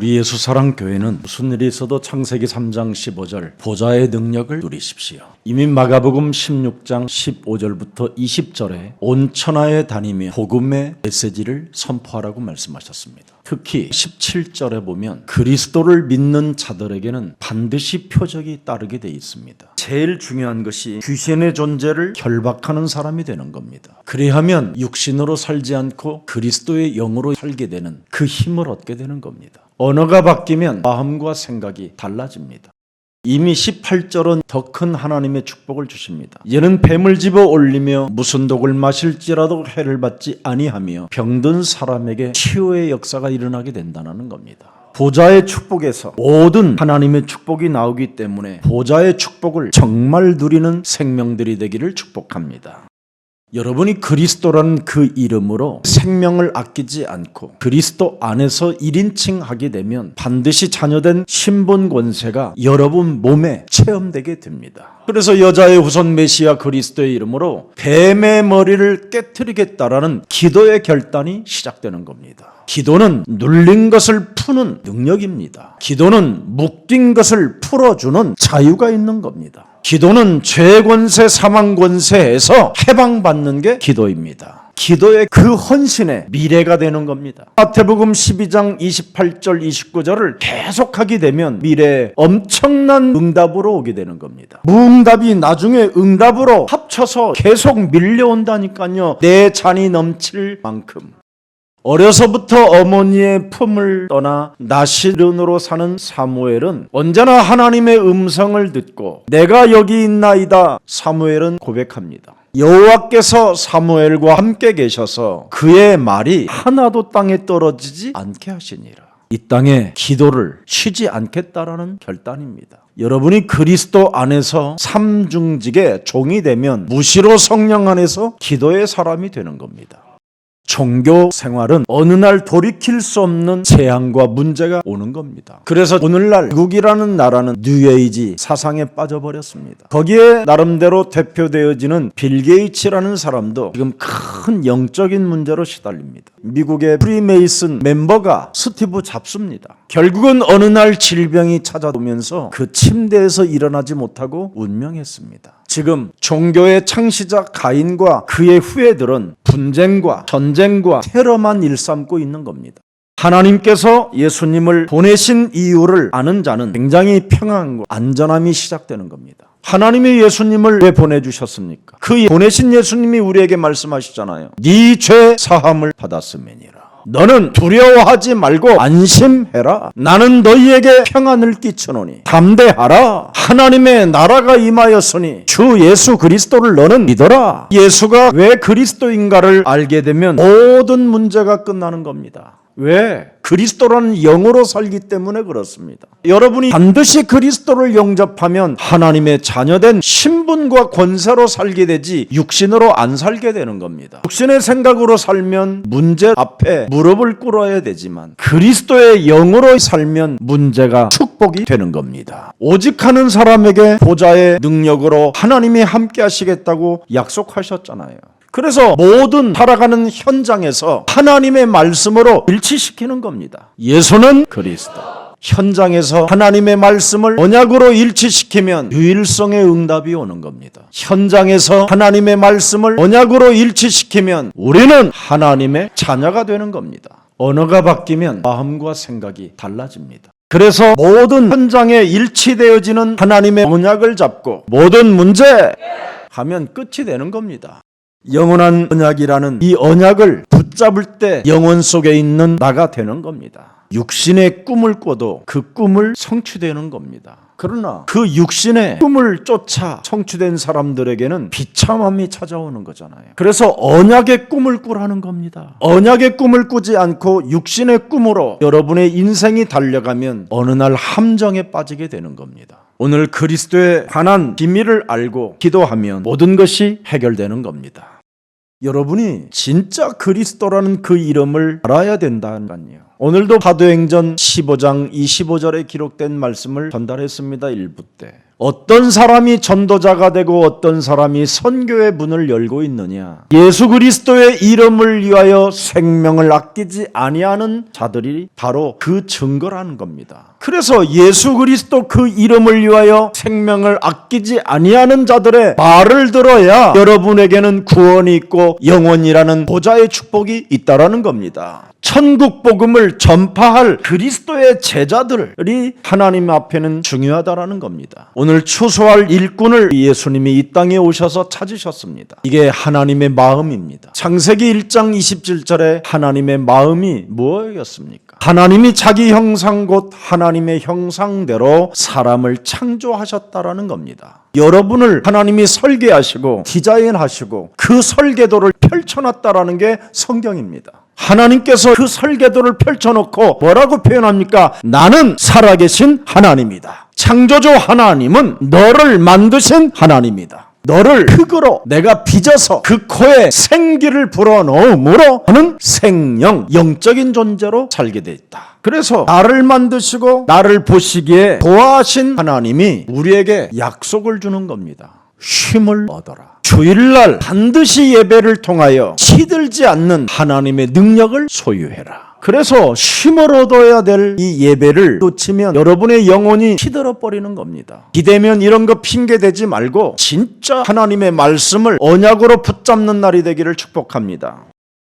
우리 예수사랑교회는 무슨 일이 있어도 창세기 3장 15절 보좌의 능력을 누리십시오. 이미 마가복음 16장 15절부터 20절에 온 천하에 다니며 복음의 메시지를 선포하라고 말씀하셨습니다. 특히 17절에 보면 그리스도를 믿는 자들에게는 반드시 표적이 따르게 되어 있습니다. 제일 중요한 것이 귀신의 존재를 결박하는 사람이 되는 겁니다. 그리하면 육신으로 살지 않고 그리스도의 영으로 살게 되는 그 힘을 얻게 되는 겁니다. 언어가 바뀌면 마음과 생각이 달라집니다. 이미 18절은 더 큰 하나님의 축복을 주십니다. 이는 뱀을 집어 올리며 무슨 독을 마실지라도 해를 받지 아니하며 병든 사람에게 치유의 역사가 일어나게 된다는 겁니다. 보좌의 축복에서 모든 하나님의 축복이 나오기 때문에 보좌의 축복을 정말 누리는 생명들이 되기를 축복합니다. 여러분이 그리스도라는 그 이름으로 생명을 아끼지 않고 그리스도 안에서 1인칭 하게 되면 반드시 자녀된 신분 권세가 여러분 몸에 체험되게 됩니다. 그래서 여자의 후손 메시아 그리스도의 이름으로 뱀의 머리를 깨트리겠다라는 기도의 결단이 시작되는 겁니다. 기도는 눌린 것을 푸는 능력입니다. 기도는 묶인 것을 풀어주는 자유가 있는 겁니다. 기도는 죄 권세, 사망 권세에서 해방받는 게 기도입니다. 기도의 그 헌신의 미래가 되는 겁니다. 마태복음 12장 28절 29절을 계속하게 되면 미래에 엄청난 응답으로 오게 되는 겁니다. 무응답이 나중에 응답으로 합쳐서 계속 밀려온다니까요. 내 잔이 넘칠 만큼. 어려서부터 어머니의 품을 떠나 나시른으로 사는 사무엘은 언제나 하나님의 음성을 듣고 내가 여기 있나이다 사무엘은 고백합니다. 여호와께서 사무엘과 함께 계셔서 그의 말이 하나도 땅에 떨어지지 않게 하시니라. 이 땅에 기도를 쉬지 않겠다라는 결단입니다. 여러분이 그리스도 안에서 삼중직의 종이 되면 무시로 성령 안에서 기도의 사람이 되는 겁니다. 종교 생활은 어느 날 돌이킬 수 없는 재앙과 문제가 오는 겁니다. 그래서 오늘날 미국이라는 나라는 뉴에이지 사상에 빠져버렸습니다. 거기에 나름대로 대표되어지는 빌 게이츠라는 사람도 지금 큰 영적인 문제로 시달립니다. 미국의 프리메이슨 멤버가 스티브 잡스입니다. 결국은 어느 날 질병이 찾아오면서 그 침대에서 일어나지 못하고 운명했습니다. 지금 종교의 창시자 가인과 그의 후예들은 분쟁과 전쟁과 테러만 일삼고 있는 겁니다. 하나님께서 예수님을 보내신 이유를 아는 자는 굉장히 평안과 안전함이 시작되는 겁니다. 하나님이 예수님을 왜 보내주셨습니까? 그 보내신 예수님이 우리에게 말씀하시잖아요. 네 죄 사함을 받았음이니라. 너는 두려워하지 말고 안심해라. 나는 너희에게 평안을 끼치노니 담대하라. 하나님의 나라가 임하였으니 주 예수 그리스도를 너는 믿어라. 예수가 왜 그리스도인가를 알게 되면 모든 문제가 끝나는 겁니다. 왜? 그리스도라는 영으로 살기 때문에 그렇습니다. 여러분이 반드시 그리스도를 영접하면 하나님의 자녀된 신분과 권세로 살게 되지 육신으로 안 살게 되는 겁니다. 육신의 생각으로 살면 문제 앞에 무릎을 꿇어야 되지만 그리스도의 영으로 살면 문제가 축복이 되는 겁니다. 오직 하는 사람에게 보좌의 능력으로 하나님이 함께 하시겠다고 약속하셨잖아요. 그래서 모든 살아가는 현장에서 하나님의 말씀으로 일치시키는 겁니다. 예수는 그리스도. 현장에서 하나님의 말씀을 언약으로 일치시키면 유일성의 응답이 오는 겁니다. 현장에서 하나님의 말씀을 언약으로 일치시키면 우리는 하나님의 자녀가 되는 겁니다. 언어가 바뀌면 마음과 생각이 달라집니다. 그래서 모든 현장에 일치되어지는 하나님의 언약을 잡고 모든 문제 하면 끝이 되는 겁니다. 영원한 언약이라는 이 언약을 붙잡을 때 영혼 속에 있는 나가 되는 겁니다. 육신의 꿈을 꿔도 그 꿈을 성취되는 겁니다. 그러나 그 육신의 꿈을 쫓아 성취된 사람들에게는 비참함이 찾아오는 거잖아요. 그래서 언약의 꿈을 꾸라는 겁니다. 언약의 꿈을 꾸지 않고 육신의 꿈으로 여러분의 인생이 달려가면 어느 날 함정에 빠지게 되는 겁니다. 오늘 그리스도에 관한 비밀을 알고 기도하면 모든 것이 해결되는 겁니다. 여러분이 진짜 그리스도라는 그 이름을 알아야 된다니까요. 오늘도 사도행전 15장 25절에 기록된 말씀을 전달했습니다. 1부 때. 어떤 사람이 전도자가 되고 어떤 사람이 선교의 문을 열고 있느냐? 예수 그리스도의 이름을 위하여 생명을 아끼지 아니하는 자들이 바로 그 증거라는 겁니다. 그래서 예수 그리스도 그 이름을 위하여 생명을 아끼지 아니하는 자들의 말을 들어야 여러분에게는 구원이 있고 영원이라는 보좌의 축복이 있다라는 겁니다. 천국 복음을 전파할 그리스도의 제자들이 하나님 앞에는 중요하다라는 겁니다. 오늘 추수할 일꾼을 예수님이 이 땅에 오셔서 찾으셨습니다. 이게 하나님의 마음입니다. 창세기 1장 27절에 하나님의 마음이 무엇이었습니까? 하나님이 자기 형상 곧 하나님의 형상대로 사람을 창조하셨다라는 겁니다. 여러분을 하나님이 설계하시고 디자인하시고 그 설계도를 펼쳐놨다라는 게 성경입니다. 하나님께서 그 설계도를 펼쳐놓고 뭐라고 표현합니까? 나는 살아계신 하나님이다. 창조주 하나님은 너를 만드신 하나님이다. 너를 흙으로 내가 빚어서 그 코에 생기를 불어넣음으로 하는 생명, 영적인 존재로 살게 돼 있다. 그래서 나를 만드시고 나를 보시기에 도와하신 하나님이 우리에게 약속을 주는 겁니다. 쉼을 얻어라. 주일날 반드시 예배를 통하여 시들지 않는 하나님의 능력을 소유해라. 그래서 쉼을 얻어야 될 이 예배를 놓치면 여러분의 영혼이 시들어 버리는 겁니다. 기대면 이런 거 핑계 대지 말고 진짜 하나님의 말씀을 언약으로 붙잡는 날이 되기를 축복합니다.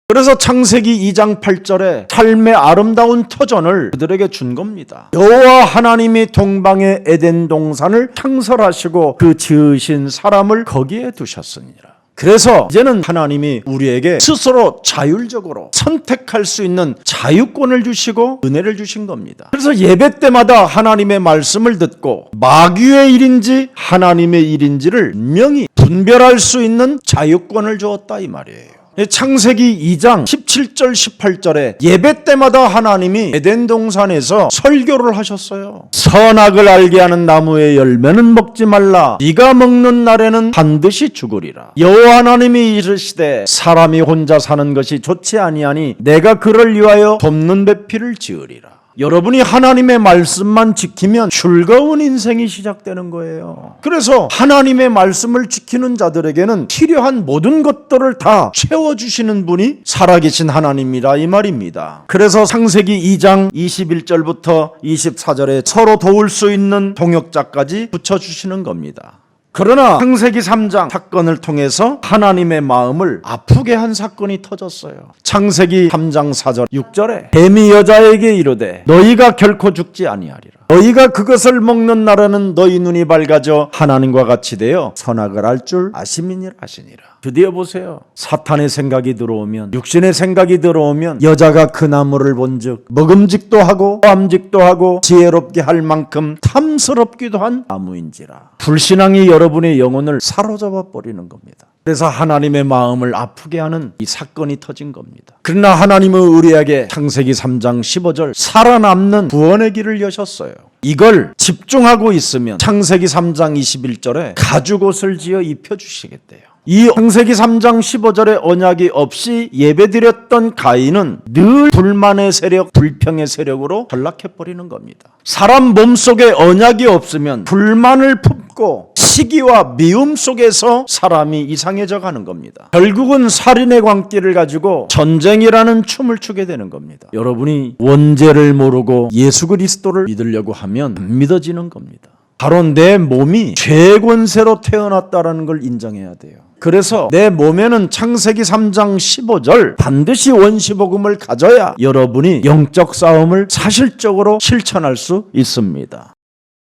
그래서 창세기 2장 8절에 삶의 아름다운 터전을 그들에게 준 겁니다. 여호와 하나님이 동방의 에덴 동산을 창설하시고 그 지으신 사람을 거기에 두셨으니라. 그래서 이제는 하나님이 우리에게 스스로 자율적으로 선택할 수 있는 자유권을 주시고 은혜를 주신 겁니다. 그래서 예배 때마다 하나님의 말씀을 듣고 마귀의 일인지 하나님의 일인지를 분명히 분별할 수 있는 자유권을 주었다 이 말이에요. 창세기 2장 17절 18절에 예배 때마다 하나님이 에덴 동산에서 설교를 하셨어요. 선악을 알게 하는 나무의 열매는 먹지 말라. 네가 먹는 날에는 반드시 죽으리라. 여호와 하나님이 이르시되 사람이 혼자 사는 것이 좋지 아니하니 내가 그를 위하여 돕는 배필을 지으리라. 여러분이 하나님의 말씀만 지키면 즐거운 인생이 시작되는 거예요. 그래서 하나님의 말씀을 지키는 자들에게는 필요한 모든 것들을 다 채워주시는 분이 살아계신 하나님이라 이 말입니다. 그래서 창세기 2장 21절부터 24절에 서로 도울 수 있는 동역자까지 붙여주시는 겁니다. 그러나 창세기 3장 사건을 통해서 하나님의 마음을 아프게 한 사건이 터졌어요. 창세기 3장 4절 6절에 뱀이 여자에게 이르되 너희가 결코 죽지 아니하리라. 너희가 그것을 먹는 날에는 너희 눈이 밝아져 하나님과 같이 되어 선악을 알 줄 아심이니라 하시니라. 드디어 보세요. 사탄의 생각이 들어오면, 육신의 생각이 들어오면 여자가 그 나무를 본즉 먹음직도 하고 암직도 하고 지혜롭게 할 만큼 탐스럽기도 한 나무인지라. 불신앙이 여러분의 영혼을 사로잡아 버리는 겁니다. 그래서 하나님의 마음을 아프게 하는 이 사건이 터진 겁니다. 그러나 하나님은 우리에게 창세기 3장 15절 살아남는 구원의 길을 여셨어요. 이걸 집중하고 있으면 창세기 3장 21절에 가죽옷을 지어 입혀주시겠대요. 이 창세기 3장 15절의 언약이 없이 예배드렸던 가인은 늘 불만의 세력, 불평의 세력으로 전락해버리는 겁니다. 사람 몸속에 언약이 없으면 불만을 품고 시기와 미움 속에서 사람이 이상해져 가는 겁니다. 결국은 살인의 광기를 가지고 전쟁이라는 춤을 추게 되는 겁니다. 여러분이 원죄를 모르고 예수 그리스도를 믿으려고 하면 안 믿어지는 겁니다. 바로 내 몸이 죄의 권세로 태어났다는 걸 인정해야 돼요. 그래서 내 몸에는 창세기 3장 15절 반드시 원시복음을 가져야 여러분이 영적 싸움을 사실적으로 실천할 수 있습니다.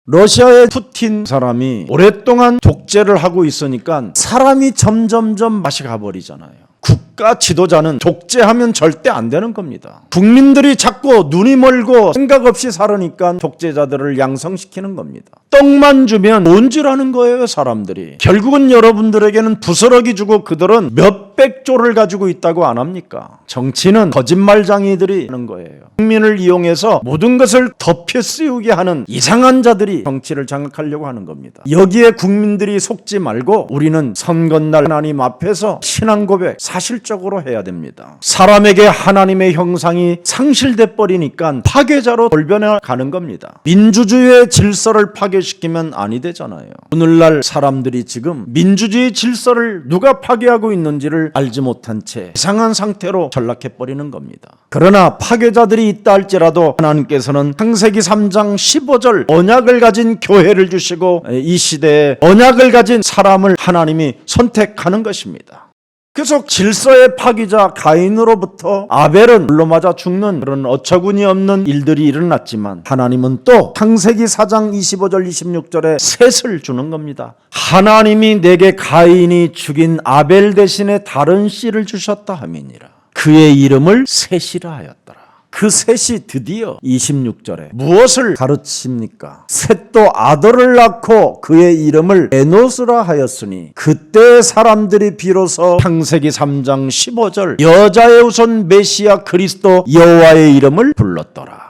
러시아의 푸틴 사람이 오랫동안 독재를 하고 있으니까 사람이 점점점 맛이 가버리잖아요. 국가 지도자는 독재하면 절대 안 되는 겁니다. 국민들이 자꾸 눈이 멀고 생각 없이 살으니까 독재자들을 양성시키는 겁니다. 떡만 주면 뭔 줄 아는 거예요, 사람들이. 결국은 여러분들에게는 부스러기 주고 그들은 몇 몇백 조를 가지고 있다고 안 합니까? 정치는 거짓말쟁이들이 하는 거예요. 국민을 이용해서 모든 것을 덮여 씌우게 하는 이상한 자들이 정치를 장악하려고 하는 겁니다. 여기에 국민들이 속지 말고 우리는 선거날 하나님 앞에서 신앙 고백 사실적으로 해야 됩니다. 사람에게 하나님의 형상이 상실돼 버리니까 파괴자로 돌변해 가는 겁니다. 민주주의의 질서를 파괴시키면 아니 되잖아요. 오늘날 사람들이 지금 민주주의 질서를 누가 파괴하고 있는지를 알지 못한 채 이상한 상태로 전락해 버리는 겁니다. 그러나 파괴자들이 있다 할지라도 하나님께서는 창세기 3장 15절 언약을 가진 교회를 주시고 이 시대에 언약을 가진 사람을 하나님이 선택하는 것입니다. 그래서 질서의 파기자 가인으로부터 아벨은 불로 맞아 죽는 그런 어처구니 없는 일들이 일어났지만 하나님은 또 창세기 4장 25절 26절에 셋을 주는 겁니다. 하나님이 내게 가인이 죽인 아벨 대신에 다른 씨를 주셨다 함이니라. 그의 이름을 셋이라 하였더라. 그 셋이 드디어 26절에 무엇을 가르칩니까? 셋도 아들을 낳고 그의 이름을 에노스라 하였으니 그때 사람들이 비로소 창세기 3장 15절 여자의 우선 메시아 그리스도 여호와의 이름을 불렀더라.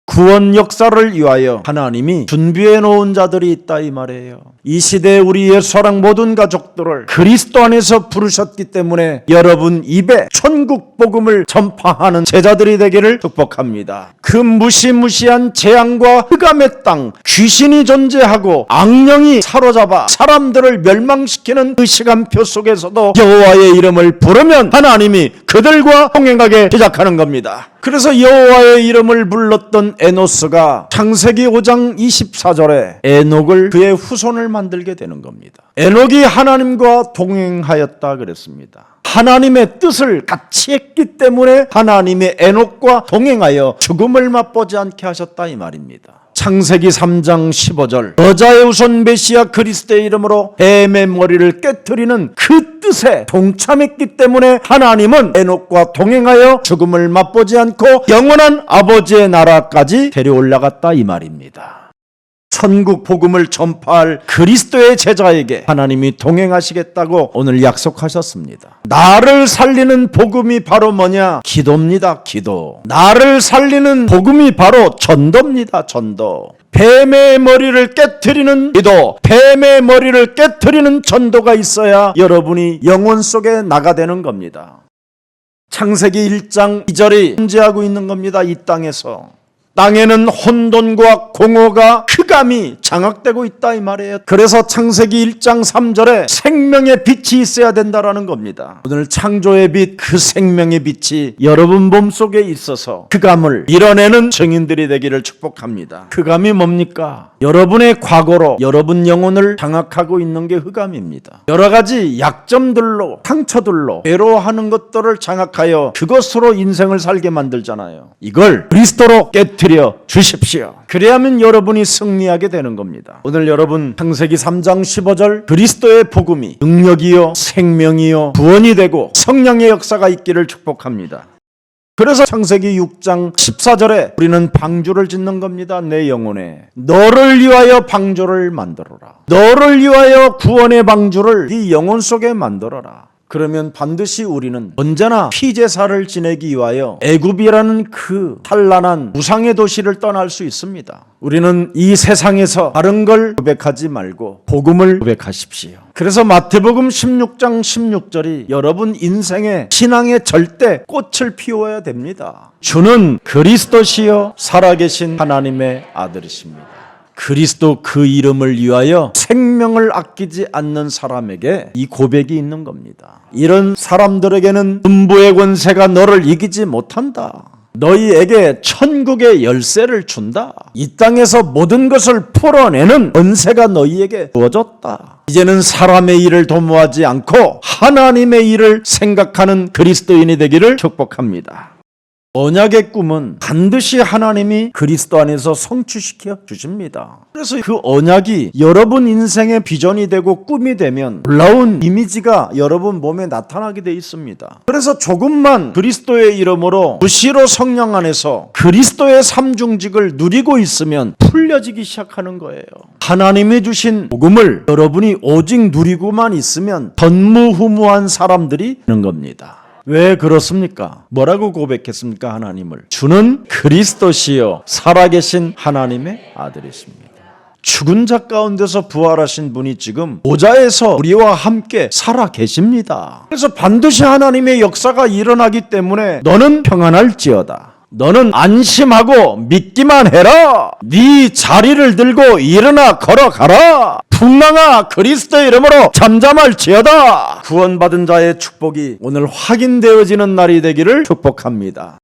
구원 역사를 위하여 하나님이 준비해 놓은 자들이 있다 이 말이에요. 이 시대에 우리 예수사랑 모든 가족들을 그리스도 안에서 부르셨기 때문에 여러분 입에 천국 복음을 전파하는 제자들이 되기를 축복합니다. 그 무시무시한 재앙과 흑암의 땅, 귀신이 존재하고 악령이 사로잡아 사람들을 멸망시키는 그 시간표 속에서도 여호와의 이름을 부르면 하나님이 그들과 동행하게 시작하는 겁니다. 그래서 여호와의 이름을 불렀던 에노스가 창세기 5장 24절에 에녹을 그의 후손을 만들게 되는 겁니다. 에녹이 하나님과 동행하였다 그랬습니다. 하나님의 뜻을 같이 했기 때문에 하나님의 에녹과 동행하여 죽음을 맛보지 않게 하셨다 이 말입니다. 창세기 3장 15절 여자의 우선 메시아 그리스도의 이름으로 뱀의 머리를 깨트리는 그 뜻에 동참했기 때문에 하나님은 에녹과 동행하여 죽음을 맛보지 않고 영원한 아버지의 나라까지 데려올라갔다 이 말입니다. 천국 복음을 전파할 그리스도의 제자에게 하나님이 동행하시겠다고 오늘 약속하셨습니다. 나를 살리는 복음이 바로 뭐냐? 기도입니다. 기도. 나를 살리는 복음이 바로 전도입니다. 전도. 뱀의 머리를 깨트리는 기도, 뱀의 머리를 깨트리는 전도가 있어야 여러분이 영혼 속에 나가되는 겁니다. 창세기 1장 2절이 존재하고 있는 겁니다. 이 땅에서. 땅에는 혼돈과 공허가 흑암이 장악되고 있다 이 말이에요. 그래서 창세기 1장 3절에 생명의 빛이 있어야 된다라는 겁니다. 오늘 창조의 빛, 그 생명의 빛이 여러분 몸속에 있어서 흑암을 이뤄내는 증인들이 되기를 축복합니다. 흑암이 뭡니까? 여러분의 과거로 여러분 영혼을 장악하고 있는 게 흑암입니다. 여러 가지 약점들로 상처들로 괴로워하는 것들을 장악하여 그것으로 인생을 살게 만들잖아요. 이걸 그리스도로 깨뜨려 주십시오. 그래야만 여러분이 승리하게 되는 겁니다. 오늘 여러분 창세기 3장 15절 그리스도의 복음이 능력이요 생명이요 구원이 되고 성령의 역사가 있기를 축복합니다. 그래서 창세기 6장 14절에 우리는 방주를 짓는 겁니다. 내 영혼에 너를 위하여 방주를 만들어라. 너를 위하여 구원의 방주를 네 영혼 속에 만들어라. 그러면 반드시 우리는 언제나 피제사를 지내기 위하여 애굽이라는 그 찬란한 우상의 도시를 떠날 수 있습니다. 우리는 이 세상에서 다른 걸 고백하지 말고 복음을 고백하십시오. 그래서 마태복음 16장 16절이 여러분 인생의 신앙의 절대 꽃을 피워야 됩니다. 주는 그리스도시요 살아계신 하나님의 아들이십니다. 그리스도 그 이름을 위하여 생명을 아끼지 않는 사람에게 이 고백이 있는 겁니다. 이런 사람들에게는 음부의 권세가 너를 이기지 못한다. 너희에게 천국의 열쇠를 준다. 이 땅에서 모든 것을 풀어내는 권세가 너희에게 주어졌다. 이제는 사람의 일을 도모하지 않고 하나님의 일을 생각하는 그리스도인이 되기를 축복합니다. 언약의 꿈은 반드시 하나님이 그리스도 안에서 성취시켜 주십니다. 그래서 그 언약이 여러분 인생의 비전이 되고 꿈이 되면 놀라운 이미지가 여러분 몸에 나타나게 돼 있습니다. 그래서 조금만 그리스도의 이름으로 무시로 성령 안에서 그리스도의 삼중직을 누리고 있으면 풀려지기 시작하는 거예요. 하나님이 주신 복음을 여러분이 오직 누리고만 있으면 전무후무한 사람들이 되는 겁니다. 왜 그렇습니까? 뭐라고 고백했습니까? 하나님을 주는 그리스도시요 살아계신 하나님의 아들이십니다. 죽은 자 가운데서 부활하신 분이 지금 보좌에서 우리와 함께 살아계십니다. 그래서 반드시 하나님의 역사가 일어나기 때문에 너는 평안할지어다. 너는 안심하고 믿기만 해라. 네 자리를 들고 일어나 걸어가라. 풍랑아 그리스도의 이름으로 잠잠할지어다. 구원받은 자의 축복이 오늘 확인되어지는 날이 되기를 축복합니다.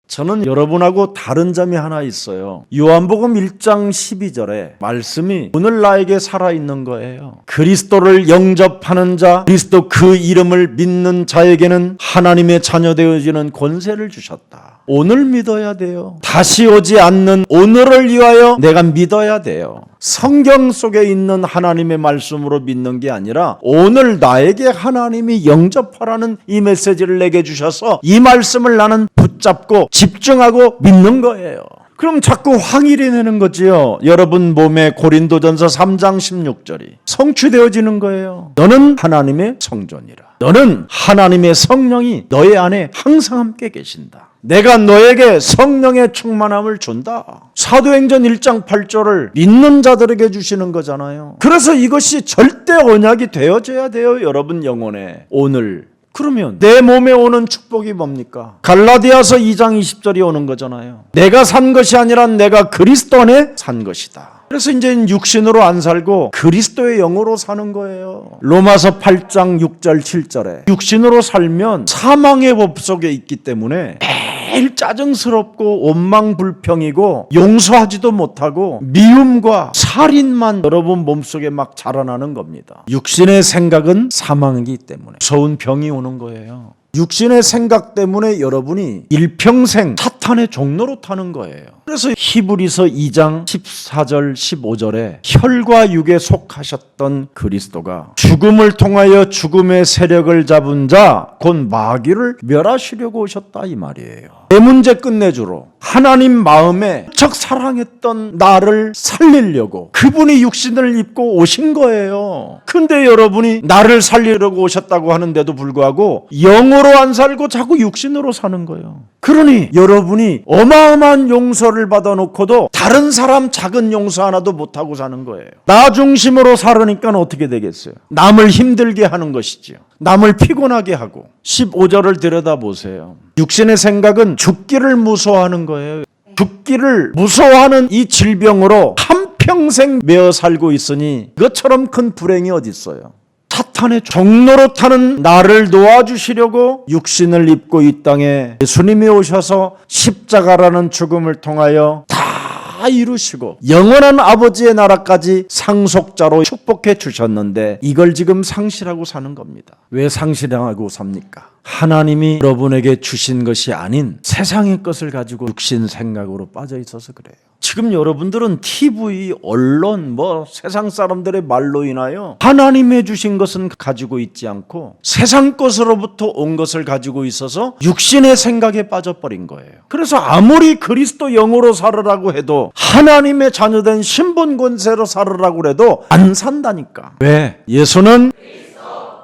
저는 여러분하고 다른 점이 하나 있어요. 요한복음 1장 12절에 말씀이 오늘 나에게 살아있는 거예요. 그리스도를 영접하는 자, 그리스도 그 이름을 믿는 자에게는 하나님의 자녀 되어지는 권세를 주셨다. 오늘 믿어야 돼요. 다시 오지 않는 오늘을 위하여 내가 믿어야 돼요. 성경 속에 있는 하나님의 말씀으로 믿는 게 아니라 오늘 나에게 하나님이 영접하라는 이 메시지를 내게 주셔서 이 말씀을 나는 붙잡고 집중하고 믿는 거예요. 그럼 자꾸 확인이 되는 거지요. 여러분 몸에 고린도전서 3장 16절이 성취되어지는 거예요. 너는 하나님의 성전이라. 너는 하나님의 성령이 너의 안에 항상 함께 계신다. 내가 너에게 성령의 충만함을 준다. 사도행전 1장 8절을 믿는 자들에게 주시는 거잖아요. 그래서 이것이 절대 언약이 되어져야 돼요. 여러분 영혼에 오늘. 그러면 내 몸에 오는 축복이 뭡니까? 갈라디아서 2장 20절이 오는 거잖아요. 내가 산 것이 아니라 내가 그리스도 안에 산 것이다. 그래서 이제 육신으로 안 살고 그리스도의 영으로 사는 거예요. 로마서 8장 6절 7절에 육신으로 살면 사망의 법 속에 있기 때문에 매일 짜증스럽고 원망불평이고 용서하지도 못하고 미움과 살인만 여러분 몸속에 막 자라나는 겁니다. 육신의 생각은 사망이기 때문에 무서운 병이 오는 거예요. 육신의 생각 때문에 여러분이 일평생 사탄의 종로로 타는 거예요. 그래서 히브리서 2장 14절 15절에 혈과 육에 속하셨던 그리스도가 죽음을 통하여 죽음의 세력을 잡은 자 곧 마귀를 멸하시려고 오셨다 이 말이에요. 내 문제 끝내주러 하나님 마음에 척 사랑했던 나를 살리려고 그분이 육신을 입고 오신 거예요. 근데 여러분이 나를 살리려고 오셨다고 하는데도 불구하고 영으로 안 살고 자꾸 육신으로 사는 거예요. 그러니 여러분이 어마어마한 용서를 받아놓고도 다른 사람 작은 용서 하나도 못하고 사는 거예요. 나 중심으로 살으니까 어떻게 되겠어요? 남을 힘들게 하는 것이죠. 남을 피곤하게 하고. 15절을 들여다보세요. 육신의 생각은 죽기를 무서워하는 거예요. 죽기를 무서워하는 이 질병으로 한평생 매어 살고 있으니 이것처럼 큰 불행이 어디 있어요? 사탄의 종로로 타는 나를 놓아주시려고 육신을 입고 이 땅에 예수님이 오셔서 십자가라는 죽음을 통하여 다 이루시고 영원한 아버지의 나라까지 상속자로 축복해 주셨는데 이걸 지금 상실하고 사는 겁니다. 왜 상실하고 삽니까? 하나님이 여러분에게 주신 것이 아닌 세상의 것을 가지고 육신 생각으로 빠져 있어서 그래요. 지금 여러분들은 TV, 언론, 세상 사람들의 말로 인하여 하나님의 주신 것은 가지고 있지 않고 세상 것으로부터 온 것을 가지고 있어서 육신의 생각에 빠져버린 거예요. 그래서 아무리 그리스도 영으로 살으라고 해도 하나님의 자녀된 신분 권세로 살으라고 해도 안 산다니까. 왜? 예수는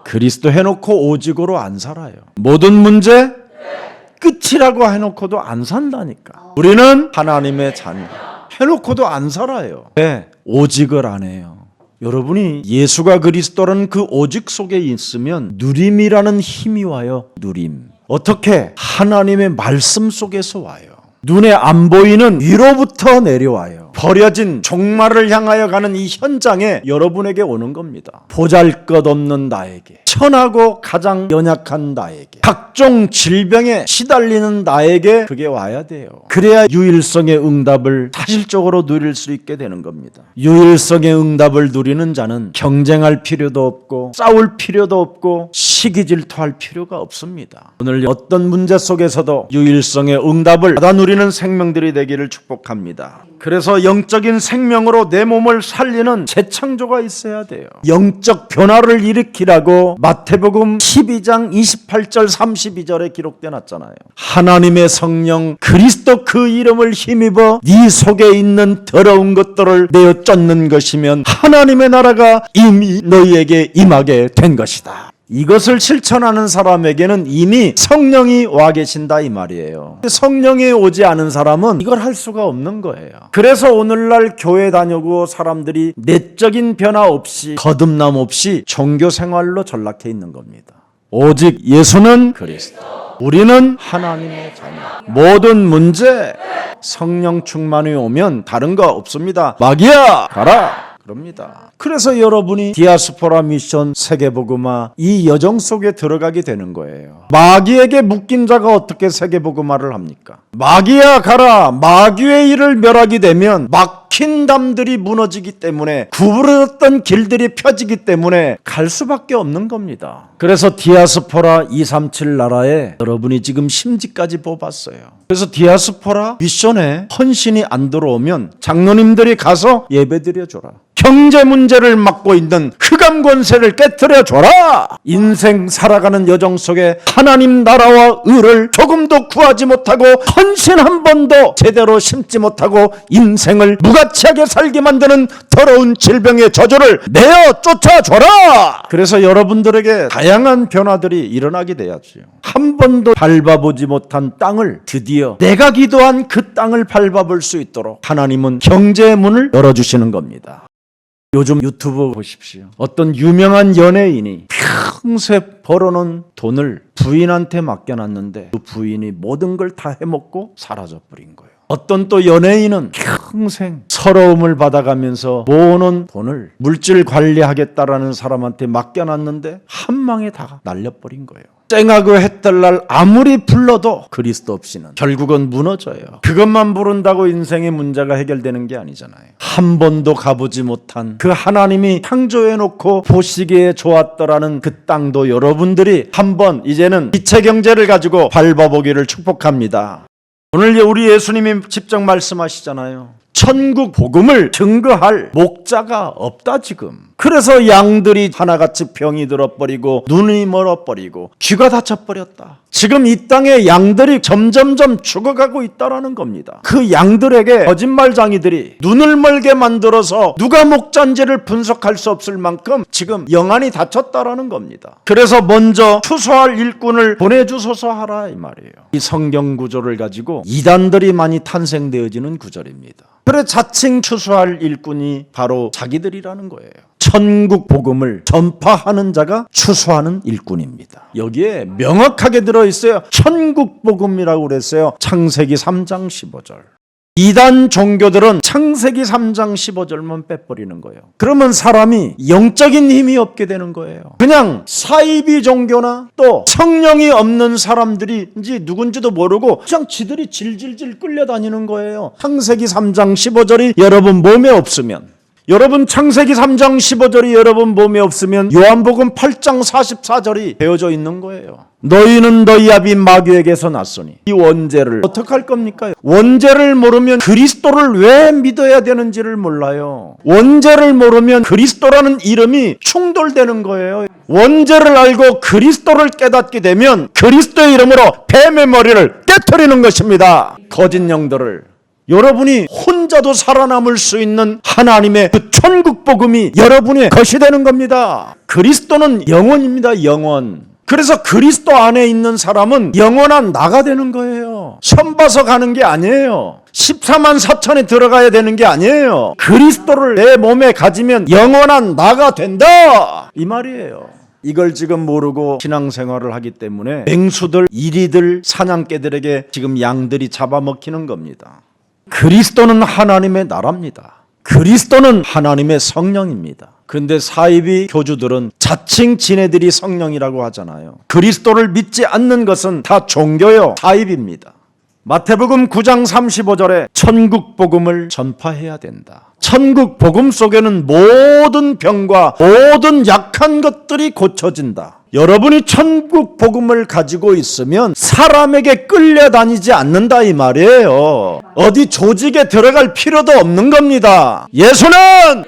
그리스도 해놓고 오직으로 안 살아요. 모든 문제 끝이라고 해놓고도 안 산다니까. 우리는 하나님의 자녀 해놓고도 안 살아요. 왜? 오직을 안 해요. 여러분이 예수가 그리스도라는 그 오직 속에 있으면 누림이라는 힘이 와요. 누림. 어떻게? 하나님의 말씀 속에서 와요. 눈에 안 보이는 위로부터 내려와요. 버려진 종말을 향하여 가는 이 현장에 여러분에게 오는 겁니다. 보잘것없는 나에게, 천하고 가장 연약한 나에게, 각종 질병에 시달리는 나에게 그게 와야 돼요. 그래야 유일성의 응답을 사실적으로 누릴 수 있게 되는 겁니다. 유일성의 응답을 누리는 자는 경쟁할 필요도 없고 싸울 필요도 없고 시기 질투할 필요가 없습니다. 오늘 어떤 문제 속에서도 유일성의 응답을 받아 누리는 생명들이 되기를 축복합니다. 그래서 영적인 생명으로 내 몸을 살리는 재창조가 있어야 돼요. 영적 변화를 일으키라고 마태복음 12장 28절 32절에 기록되어 놨잖아요. 하나님의 성령 그리스도 그 이름을 힘입어 네 속에 있는 더러운 것들을 내어 쫓는 것이면 하나님의 나라가 이미 너희에게 임하게 된 것이다. 이것을 실천하는 사람에게는 이미 성령이 와 계신다 이 말이에요. 성령이 오지 않은 사람은 이걸 할 수가 없는 거예요. 그래서 오늘날 교회 다니고 사람들이 내적인 변화 없이 거듭남 없이 종교 생활로 전락해 있는 겁니다. 오직 예수는 그리스도, 우리는 하나님의 자녀. 모든 문제 성령 충만이 오면 다른 거 없습니다. 마귀야 가라 그럽니다. 그래서 여러분이 디아스포라 미션 세계복음화 이 여정 속에 들어가게 되는 거예요. 마귀에게 묶인 자가 어떻게 세계복음화를 합니까? 마귀야 가라. 마귀의 일을 멸하게 되면 막힌 담들이 무너지기 때문에 구부러졌던 길들이 펴지기 때문에 갈 수밖에 없는 겁니다. 그래서 디아스포라 237 나라에 여러분이 지금 심지까지 뽑았어요. 그래서 디아스포라 미션에 헌신이 안 들어오면 장로님들이 가서 예배드려줘라. 경제 문제를 맡고 있는 흑암 권세를 깨트려 줘라. 인생 살아가는 여정 속에 하나님 나라와 의를 조금도 구하지 못하고 헌신 한 번도 제대로 심지 못하고 인생을 무가치하게 살게 만드는 더러운 질병의 저주를 내어 쫓아줘라. 그래서 여러분들에게 다양한 변화들이 일어나게 돼야지요. 한 번도 밟아보지 못한 땅을 드디어 내가 기도한 그 땅을 밟아볼 수 있도록 하나님은 경제의 문을 열어주시는 겁니다. 요즘 유튜브 보십시오. 어떤 유명한 연예인이 평생 벌어놓은 돈을 부인한테 맡겨놨는데 그 부인이 모든 걸 다 해먹고 사라져버린 거예요. 어떤 또 연예인은 평생 서러움을 받아가면서 모으는 돈을 물질 관리하겠다라는 사람한테 맡겨놨는데 한 방에 다 날려버린 거예요. 쨍하고 해뜰날 아무리 불러도 그리스도 없이는 결국은 무너져요. 그것만 부른다고 인생의 문제가 해결되는 게 아니잖아요. 한 번도 가보지 못한 그 하나님이 창조해놓고 보시기에 좋았더라는 그 땅도 여러분들이 한번 이제는 빛의 경제를 가지고 밟아보기를 축복합니다. 오늘 우리 예수님이 직접 말씀하시잖아요. 천국 복음을 증거할 목자가 없다 지금. 그래서 양들이 하나같이 병이 들어버리고 눈이 멀어버리고 귀가 닫혀버렸다. 지금 이 땅에 양들이 점점점 죽어가고 있다라는 겁니다. 그 양들에게 거짓말장이들이 눈을 멀게 만들어서 누가 목자인지를 분석할 수 없을 만큼 지금 영안이 닫혔다라는 겁니다. 그래서 먼저 추수할 일꾼을 보내주소서 하라 이 말이에요. 이 성경 구조를 가지고 이단들이 많이 탄생되어지는 구절입니다. 그래 자칭 추수할 일꾼이 바로 자기들이라는 거예요. 천국 복음을 전파하는 자가 추수하는 일꾼입니다. 여기에 명확하게 들어있어요. 천국 복음이라고 그랬어요. 창세기 3장 15절. 이단 종교들은 창세기 3장 15절만 빼버리는 거예요. 그러면 사람이 영적인 힘이 없게 되는 거예요. 그냥 사이비 종교나 또 성령이 없는 사람들인지 누군지도 모르고 그냥 지들이 질질질 끌려다니는 거예요. 창세기 3장 15절이 여러분 몸에 없으면, 여러분 창세기 3장 15절이 여러분 몸에 없으면 요한복음 8장 44절이 되어져 있는 거예요. 너희는 너희 아비 마귀에게서 났으니 이 원죄를 어떻게 할 겁니까? 원죄를 모르면 그리스도를 왜 믿어야 되는지를 몰라요. 원죄를 모르면 그리스도라는 이름이 충돌되는 거예요. 원죄를 알고 그리스도를 깨닫게 되면 그리스도의 이름으로 뱀의 머리를 깨트리는 것입니다. 거짓 영들을. 여러분이 혼자도 살아남을 수 있는 하나님의 그 천국 복음이 여러분의 것이 되는 겁니다. 그리스도는 영원입니다. 영원. 그래서 그리스도 안에 있는 사람은 영원한 나가 되는 거예요. 선 봐서 가는 게 아니에요. 14만 4천에 들어가야 되는 게 아니에요. 그리스도를 내 몸에 가지면 영원한 나가 된다 이 말이에요. 이걸 지금 모르고 신앙생활을 하기 때문에 맹수들, 이리들, 사냥개들에게 지금 양들이 잡아먹히는 겁니다. 그리스도는 하나님의 나라입니다. 그리스도는 하나님의 성령입니다. 그런데 사이비 교주들은 자칭 지네들이 성령이라고 하잖아요. 그리스도를 믿지 않는 것은 다 종교요, 사이비입니다. 마태복음 9장 35절에 천국 복음을 전파해야 된다. 천국 복음 속에는 모든 병과 모든 약한 것들이 고쳐진다. 여러분이 천국 복음을 가지고 있으면 사람에게 끌려다니지 않는다 이 말이에요. 어디 조직에 들어갈 필요도 없는 겁니다. 예수는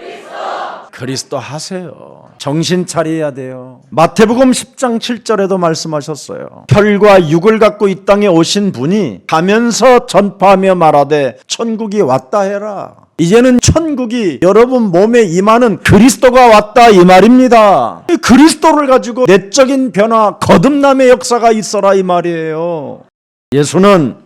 그리스도 하세요. 정신 차려야 돼요. 마태복음 10장 7절에도 말씀하셨어요. 혈과 육을 갖고 이 땅에 오신 분이 가면서 전파하며 말하되 천국이 왔다 해라. 이제는 천국이 여러분 몸에 임하는 그리스도가 왔다 이 말입니다. 그리스도를 가지고 내적인 변화, 거듭남의 역사가 있어라 이 말이에요. 예수는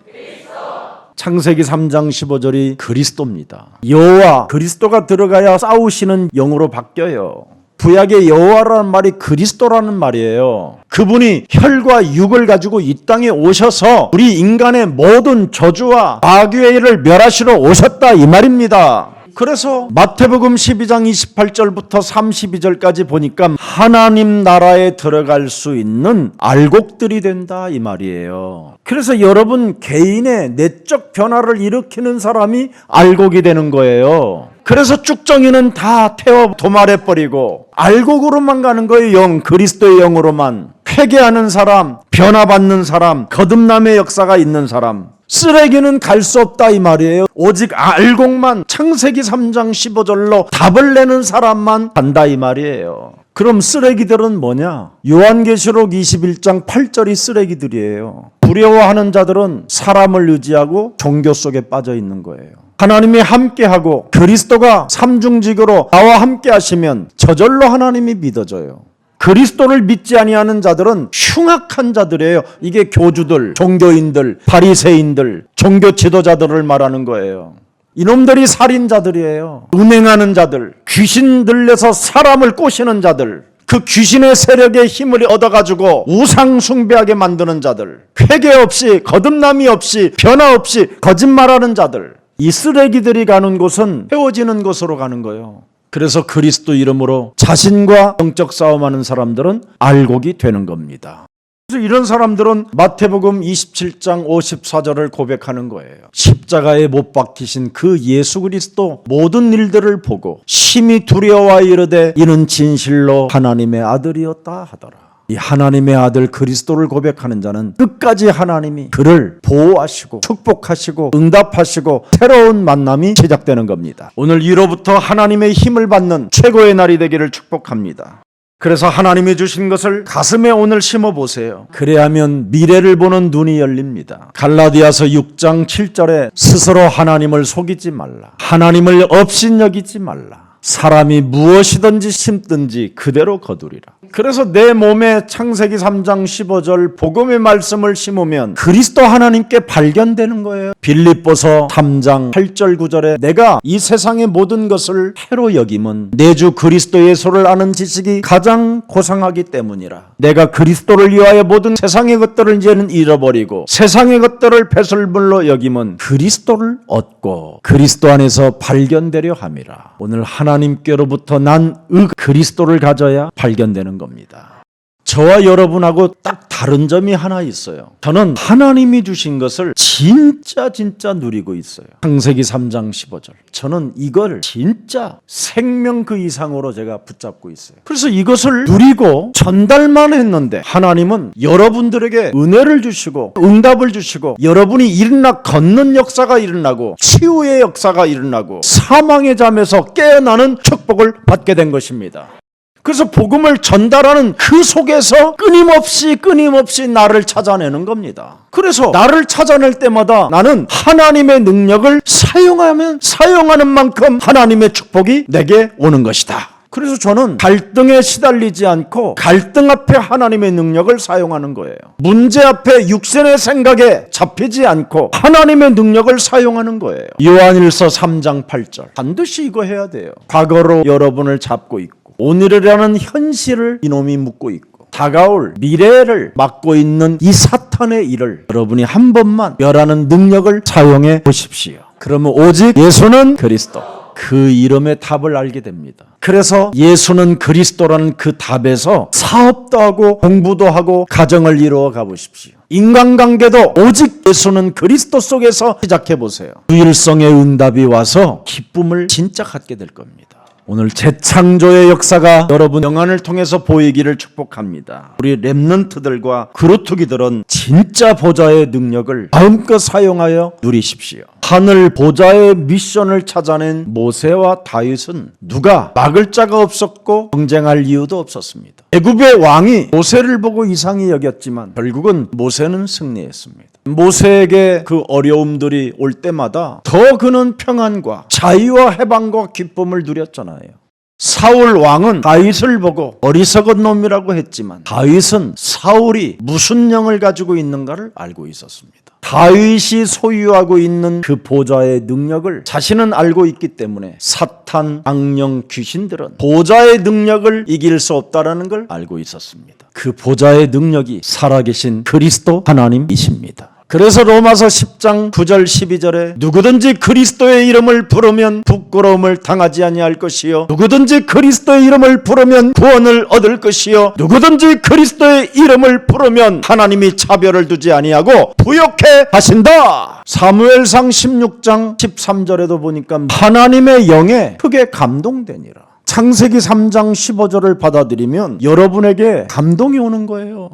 창세기 3장 15절이 그리스도입니다. 여호와, 그리스도가 들어가야 싸우시는 영으로 바뀌어요. 구약의 여호와라는 말이 그리스도라는 말이에요. 그분이 혈과 육을 가지고 이 땅에 오셔서 우리 인간의 모든 저주와 마귀를 멸하시러 오셨다 이 말입니다. 그래서 마태복음 12장 28절부터 32절까지 보니까 하나님 나라에 들어갈 수 있는 알곡들이 된다 이 말이에요. 그래서 여러분 개인의 내적 변화를 일으키는 사람이 알곡이 되는 거예요. 그래서 쭉정이는 다 태워 도말해버리고 알곡으로만 가는 거예요. 영, 그리스도의 영으로만. 회개하는 사람, 변화받는 사람, 거듭남의 역사가 있는 사람. 쓰레기는 갈 수 없다 이 말이에요. 오직 알곡만 창세기 3장 15절로 답을 내는 사람만 간다 이 말이에요. 그럼 쓰레기들은 뭐냐? 요한계시록 21장 8절이 쓰레기들이에요. 두려워하는 자들은 사람을 의지하고 종교 속에 빠져 있는 거예요. 하나님이 함께하고 그리스도가 삼중직으로 나와 함께 하시면 저절로 하나님이 믿어져요. 그리스도를 믿지 아니하는 자들은 흉악한 자들이에요. 이게 교주들, 종교인들, 바리새인들, 종교 지도자들을 말하는 거예요. 이놈들이 살인자들이에요. 음행하는 자들, 귀신 들려서 사람을 꼬시는 자들, 그 귀신의 세력의 힘을 얻어가지고 우상 숭배하게 만드는 자들, 회개 없이, 거듭남이 없이, 변화 없이 거짓말하는 자들, 이 쓰레기들이 가는 곳은 헤어지는 곳으로 가는 거예요. 그래서 그리스도 이름으로 자신과 영적 싸움하는 사람들은 알곡이 되는 겁니다. 그래서 이런 사람들은 마태복음 27장 54절을 고백하는 거예요. 십자가에 못 박히신 그 예수 그리스도 모든 일들을 보고 심히 두려워 이르되 이는 진실로 하나님의 아들이었다 하더라. 이 하나님의 아들 그리스도를 고백하는 자는 끝까지 하나님이 그를 보호하시고 축복하시고 응답하시고 새로운 만남이 시작되는 겁니다. 오늘 이로부터 하나님의 힘을 받는 최고의 날이 되기를 축복합니다. 그래서 하나님이 주신 것을 가슴에 오늘 심어보세요. 그래야면 미래를 보는 눈이 열립니다. 갈라디아서 6장 7절에 스스로 하나님을 속이지 말라. 하나님을 업신여기지 말라. 사람이 무엇이든지 심든지 그대로 거두리라. 그래서 내 몸에 창세기 3장 15절 복음의 말씀을 심으면 그리스도 하나님께 발견되는 거예요. 빌립보서 3장 8절 9절에 내가 이 세상의 모든 것을 해로 여김은 내 주 그리스도 예수를 아는 지식이 가장 고상하기 때문이라. 내가 그리스도를 위하여 모든 세상의 것들을 이제는 잃어버리고 세상의 것들을 배설물로 여김은 그리스도를 얻고 그리스도 안에서 발견되려 함이라. 오늘 하나님께로부터 난 그리스도를 가져야 발견되는 겁니다. 저와 여러분하고 딱 다른 점이 하나 있어요. 저는 하나님이 주신 것을 진짜 누리고 있어요. 창세기 3장 15절. 저는 이걸 진짜 생명 그 이상으로 제가 붙잡고 있어요. 그래서 이것을 누리고 전달만 했는데 하나님은 여러분들에게 은혜를 주시고 응답을 주시고 여러분이 일어나 걷는 역사가 일어나고 치유의 역사가 일어나고 사망의 잠에서 깨어나는 축복을 받게 된 것입니다. 그래서 복음을 전달하는 그 속에서 끊임없이 나를 찾아내는 겁니다. 그래서 나를 찾아낼 때마다 나는 하나님의 능력을 사용하는 만큼 하나님의 축복이 내게 오는 것이다. 그래서 저는 갈등에 시달리지 않고 갈등 앞에 하나님의 능력을 사용하는 거예요. 문제 앞에 육신의 생각에 잡히지 않고 하나님의 능력을 사용하는 거예요. 요한일서 3장 8절. 반드시 이거 해야 돼요. 과거로 여러분을 잡고 있고 오늘이라는 현실을 이놈이 묻고 있고 다가올 미래를 막고 있는 이 사탄의 일을 여러분이 한 번만 멸하는 능력을 사용해 보십시오. 그러면 오직 예수는 그리스도. 그 이름의 답을 알게 됩니다. 그래서 예수는 그리스도라는 그 답에서 사업도 하고 공부도 하고 가정을 이루어 가보십시오. 인간관계도 오직 예수는 그리스도 속에서 시작해 보세요. 유일성의 응답이 와서 기쁨을 진짜 갖게 될 겁니다. 오늘 재창조의 역사가 여러분 영안을 통해서 보이기를 축복합니다. 우리 렘넌트들과 그루터기들은 진짜 보좌의 능력을 마음껏 사용하여 누리십시오. 하늘 보좌의 미션을 찾아낸 모세와 다윗은 누가 막을 자가 없었고 경쟁할 이유도 없었습니다. 애굽의 왕이 모세를 보고 이상히 여겼지만 결국은 모세는 승리했습니다. 모세에게 그 어려움들이 올 때마다 더 그는 평안과 자유와 해방과 기쁨을 누렸잖아요. 사울 왕은 다윗을 보고 어리석은 놈이라고 했지만 다윗은 사울이 무슨 영을 가지고 있는가를 알고 있었습니다. 다윗이 소유하고 있는 그 보좌의 능력을 자신은 알고 있기 때문에 사탄, 악령, 귀신들은 보좌의 능력을 이길 수 없다는 걸 알고 있었습니다. 그 보좌의 능력이 살아계신 그리스도 하나님이십니다. 그래서 로마서 10장 9절 12절에 누구든지 그리스도의 이름을 부르면 부끄러움을 당하지 아니할 것이요 누구든지 그리스도의 이름을 부르면 구원을 얻을 것이요 누구든지 그리스도의 이름을 부르면 하나님이 차별을 두지 아니하고 부욕해 하신다. 사무엘상 16장 13절에도 보니까 하나님의 영에 크게 감동되니라. 창세기 3장 15절을 받아들이면 여러분에게 감동이 오는 거예요.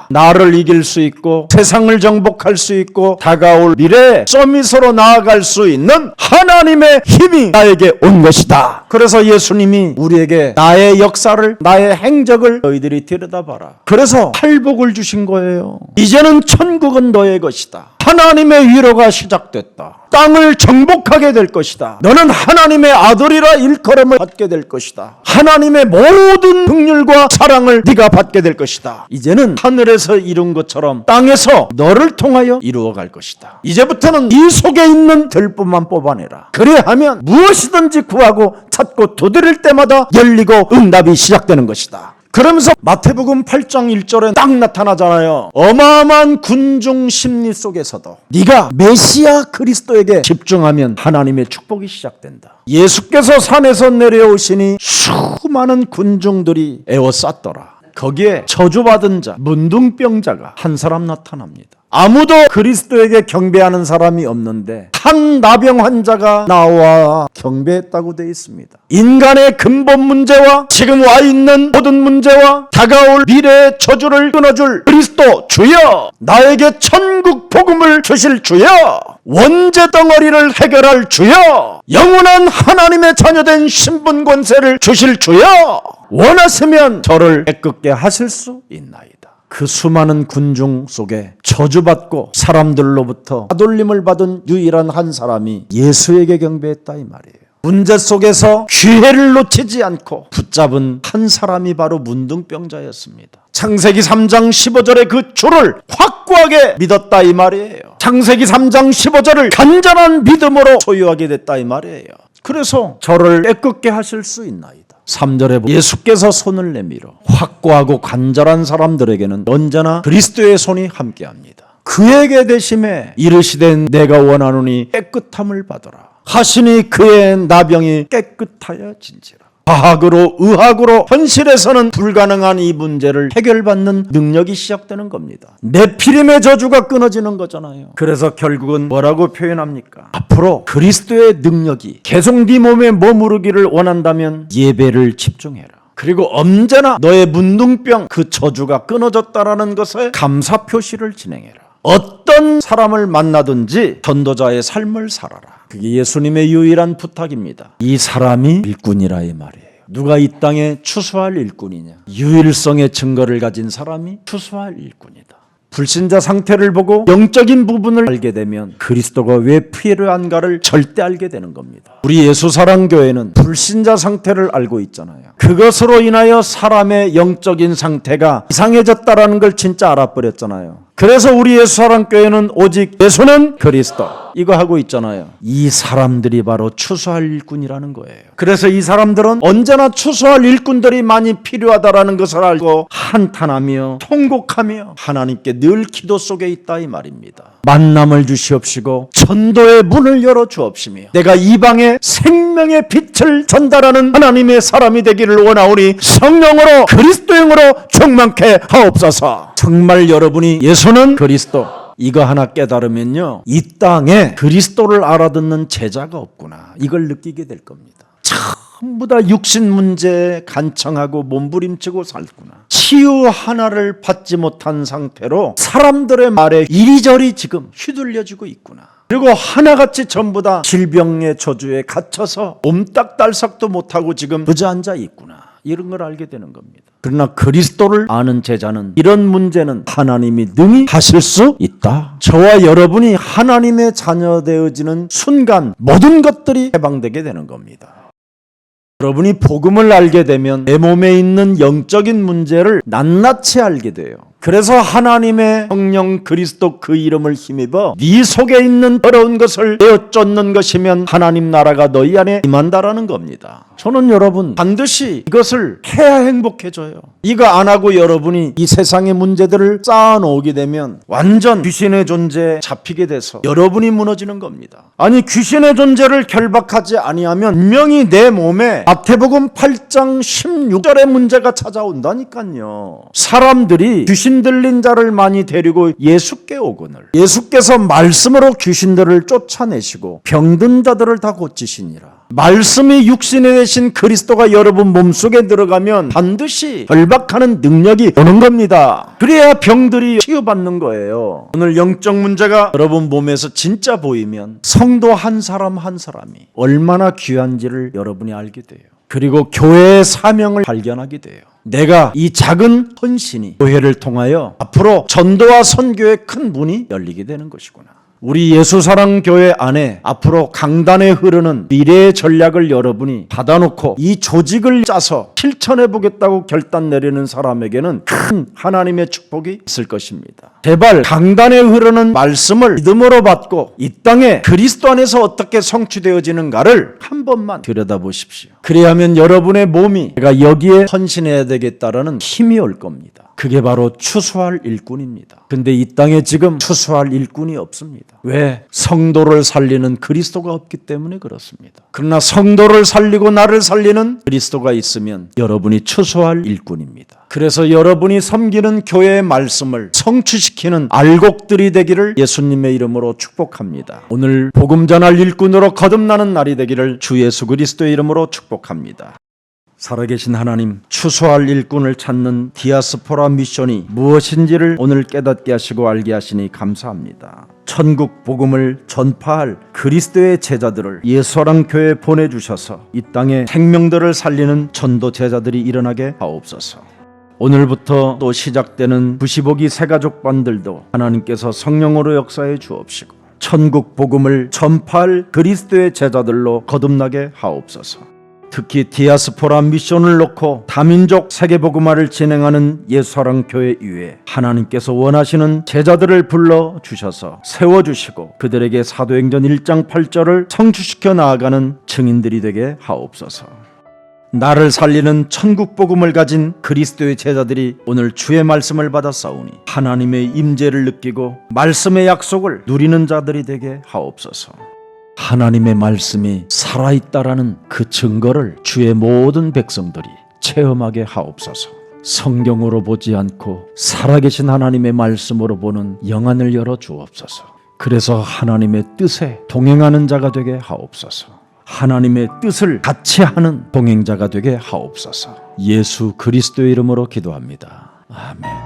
나를 이길 수 있고 세상을 정복할 수 있고 다가올 미래에 서밋으로 나아갈 수 있는 하나님의 힘이 나에게 온 것이다. 그래서 예수님이 우리에게 나의 역사를, 나의 행적을 너희들이 들여다봐라. 그래서 팔복을 주신 거예요. 이제는 천국은 너의 것이다. 하나님의 위로가 시작됐다. 땅을 정복하게 될 것이다. 너는 하나님의 아들이라 일컬음을 받게 될 것이다. 하나님의 모든 긍휼과 사랑을 네가 받게 될 것이다. 이제는 하늘에서 이룬 것처럼 땅에서 너를 통하여 이루어갈 것이다. 이제부터는 네 속에 있는 들뿐만 뽑아내라. 그래야하면 무엇이든지 구하고 찾고 두드릴 때마다 열리고 응답이 시작되는 것이다. 그러면서 마태복음 8장 1절에 딱 나타나잖아요. 어마어마한 군중 심리 속에서도 네가 메시아 그리스도에게 집중하면 하나님의 축복이 시작된다. 예수께서 산에서 내려오시니 수많은 군중들이 에워쌌더라. 거기에 저주받은 자, 문둥병자가 한 사람 나타납니다. 아무도 그리스도에게 경배하는 사람이 없는데 한 나병 환자가 나와 경배했다고 되어 있습니다. 인간의 근본 문제와 지금 와 있는 모든 문제와 다가올 미래의 저주를 끊어줄 그리스도 주여, 나에게 천국 복음을 주실 주여, 원죄 덩어리를 해결할 주여, 영원한 하나님의 자녀된 신분 권세를 주실 주여, 원하시면 저를 깨끗게 하실 수 있나이다. 그 수많은 군중 속에 저주받고 사람들로부터 따돌림을 받은 유일한 한 사람이 예수에게 경배했다 이 말이에요. 문제 속에서 기회를 놓치지 않고 붙잡은 한 사람이 바로 문둥병자였습니다. 창세기 3장 15절의 그 주를 확고하게 믿었다 이 말이에요. 창세기 3장 15절을 간절한 믿음으로 소유하게 됐다 이 말이에요. 그래서 저를 깨끗게 하실 수 있나이다. 3절에 예수께서 손을 내밀어 확고하고 간절한 사람들에게는 언제나 그리스도의 손이 함께합니다. 그에게 대심에 이르시되 내가 원하노니 깨끗함을 받으라 하시니 그의 나병이 깨끗하여 진지라. 과학으로 의학으로 현실에서는 불가능한 이 문제를 해결받는 능력이 시작되는 겁니다. 네피림의 저주가 끊어지는 거잖아요. 그래서 결국은 뭐라고 표현합니까? 앞으로 그리스도의 능력이 계속 네 몸에 머무르기를 원한다면 예배를 집중해라. 그리고 언제나 너의 문둥병 그 저주가 끊어졌다라는 것에 감사 표시를 진행해라. 어떤 사람을 만나든지 전도자의 삶을 살아라. 그게 예수님의 유일한 부탁입니다. 이 사람이 일꾼이라 이 말이에요. 누가 이 땅에 추수할 일꾼이냐? 유일성의 증거를 가진 사람이 추수할 일꾼이다. 불신자 상태를 보고 영적인 부분을 알게 되면 그리스도가 왜 필요한가를 절대 알게 되는 겁니다. 우리 예수사랑교회는 불신자 상태를 알고 있잖아요. 그것으로 인하여 사람의 영적인 상태가 이상해졌다라는 걸 진짜 알아버렸잖아요. 그래서 우리 예수사랑교회는 오직 예수는 그리스도 이거 하고 있잖아요. 이 사람들이 바로 추수할 일꾼이라는 거예요. 그래서 이 사람들은 언제나 추수할 일꾼들이 많이 필요하다라는 것을 알고 한탄하며 통곡하며 하나님께 늘 기도 속에 있다 이 말입니다. 만남을 주시옵시고 전도의 문을 열어 주옵시며 내가 이방에 생명의 빛을 전달하는 하나님의 사람이 되기를 원하오니 성령으로 그리스도의 영으로 충만케 하옵소서. 정말 여러분이 예수는 그리스도 이거 하나 깨달으면요, 이 땅에 그리스도를 알아듣는 제자가 없구나 이걸 느끼게 될 겁니다. 전부 다 육신 문제에 간청하고 몸부림치고 살구나. 치유 하나를 받지 못한 상태로 사람들의 말에 이리저리 지금 휘둘려지고 있구나. 그리고 하나같이 전부 다 질병의 저주에 갇혀서 옴딱달싹도 못하고 지금 주저앉아 있구나. 이런 걸 알게 되는 겁니다. 그러나 그리스도를 아는 제자는 이런 문제는 하나님이 능히 하실 수 있다. 저와 여러분이 하나님의 자녀 되어지는 순간 모든 것들이 해방되게 되는 겁니다. 여러분이 복음을 알게 되면 내 몸에 있는 영적인 문제를 낱낱이 알게 돼요. 그래서 하나님의 성령 그리스도 그 이름을 힘입어 네 속에 있는 더러운 것을 내어 쫓는 것이면 하나님 나라가 너희 안에 임한다라는 겁니다. 저는 여러분 반드시 이것을 해야 행복해져요. 이거 안 하고 여러분이 이 세상의 문제들을 쌓아놓게 되면 완전 귀신의 존재에 잡히게 돼서 여러분이 무너지는 겁니다. 아니 귀신의 존재를 결박하지 아니하면 분명히 내 몸에 마태복음 8장 16절의 문제가 찾아온다니까요. 사람들이 귀신 들린 자를 많이 데리고 예수께 오거늘 예수께서 말씀으로 귀신들을 쫓아내시고 병든 자들을 다 고치시니라. 말씀이 육신이 되신 그리스도가 여러분 몸속에 들어가면 반드시 결박하는 능력이 오는 겁니다. 그래야 병들이 치유받는 거예요. 오늘 영적 문제가 여러분 몸에서 진짜 보이면 성도 한 사람 한 사람이 얼마나 귀한지를 여러분이 알게 돼요. 그리고 교회의 사명을 발견하게 돼요. 내가 이 작은 헌신이 교회를 통하여 앞으로 전도와 선교의 큰 문이 열리게 되는 것이구나. 우리 예수사랑교회 안에 앞으로 강단에 흐르는 미래의 전략을 여러분이 받아놓고 이 조직을 짜서 실천해보겠다고 결단 내리는 사람에게는 큰 하나님의 축복이 있을 것입니다. 제발 강단에 흐르는 말씀을 믿음으로 받고 이 땅에 그리스도 안에서 어떻게 성취되어지는가를 한 번만 들여다보십시오. 그래야면 여러분의 몸이 내가 여기에 헌신해야 되겠다라는 힘이 올 겁니다. 그게 바로 추수할 일꾼입니다. 근데 이 땅에 지금 추수할 일꾼이 없습니다. 왜? 성도를 살리는 그리스도가 없기 때문에 그렇습니다. 그러나 성도를 살리고 나를 살리는 그리스도가 있으면 여러분이 추수할 일꾼입니다. 그래서 여러분이 섬기는 교회의 말씀을 성취시키는 알곡들이 되기를 예수님의 이름으로 축복합니다. 오늘 복음 전할 일꾼으로 거듭나는 날이 되기를 주 예수 그리스도의 이름으로 축복합니다. 살아계신 하나님, 추수할 일꾼을 찾는 디아스포라 미션이 무엇인지를 오늘 깨닫게 하시고 알게 하시니 감사합니다. 천국 복음을 전파할 그리스도의 제자들을 예수사랑교회에 보내주셔서 이 땅에 생명들을 살리는 전도 제자들이 일어나게 하옵소서. 오늘부터 또 시작되는 95기 새가족반들도 하나님께서 성령으로 역사해 주옵시고 천국 복음을 전파할 그리스도의 제자들로 거듭나게 하옵소서. 특히 디아스포라 미션을 놓고 다민족 세계복음화를 진행하는 예수사랑교회 이외에 하나님께서 원하시는 제자들을 불러주셔서 세워주시고 그들에게 사도행전 1장 8절을 성취시켜 나아가는 증인들이 되게 하옵소서. 나를 살리는 천국복음을 가진 그리스도의 제자들이 오늘 주의 말씀을 받아 싸우니 하나님의 임재를 느끼고 말씀의 약속을 누리는 자들이 되게 하옵소서. 하나님의 말씀이 살아있다라는 그 증거를 주의 모든 백성들이 체험하게 하옵소서. 성경으로 보지 않고 살아계신 하나님의 말씀으로 보는 영안을 열어 주옵소서. 그래서 하나님의 뜻에 동행하는 자가 되게 하옵소서. 하나님의 뜻을 같이 하는 동행자가 되게 하옵소서. 예수 그리스도의 이름으로 기도합니다. 아멘.